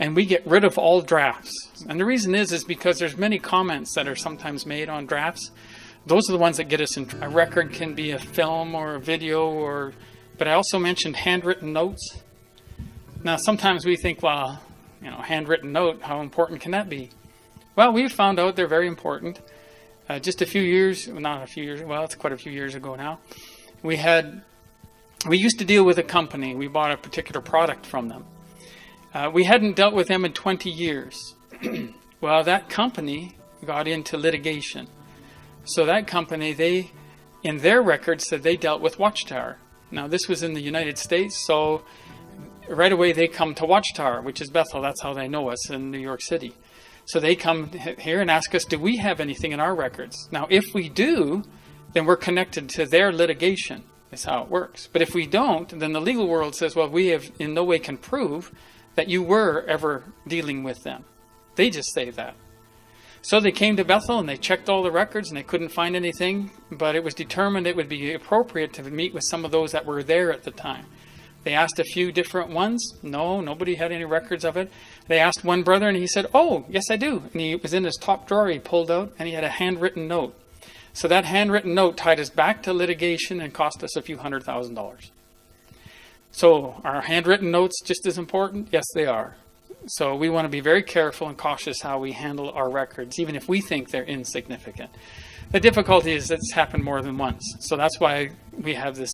and we get rid of all drafts. And the reason is because there's many comments that are sometimes made on drafts. Those are the ones that get us in. A record can be a film or a video, but I also mentioned handwritten notes. Now, sometimes we think, well, handwritten note, how important can that be? Well, we've found out they're very important. Just a few years, not a few years, well, it's quite a few years ago now. We used to deal with a company. We bought a particular product from them. We hadn't dealt with them in 20 years. Well, that company got into litigation. So that company, in their records, said they dealt with Watchtower. Now, this was in the United States, so right away they come to Watchtower, which is Bethel. That's how they know us in New York City. So they come here and ask us, do we have anything in our records? Now, if we do, then we're connected to their litigation. That's how it works. But if we don't, then the legal world says, well, we have in no way can prove that you were ever dealing with them. They just say that. So they came to Bethel and they checked all the records and they couldn't find anything, but it was determined it would be appropriate to meet with some of those that were there at the time. They asked a few different ones. No, nobody had any records of it. They asked one brother and he said, oh, yes, I do. And he was in his top drawer, he pulled out, and he had a handwritten note. So that handwritten note tied us back to litigation and cost us a few $100,000. So are handwritten notes just as important? Yes, they are. So we want to be very careful and cautious how we handle our records, even if we think they're insignificant. The difficulty is it's happened more than once. So that's why we have this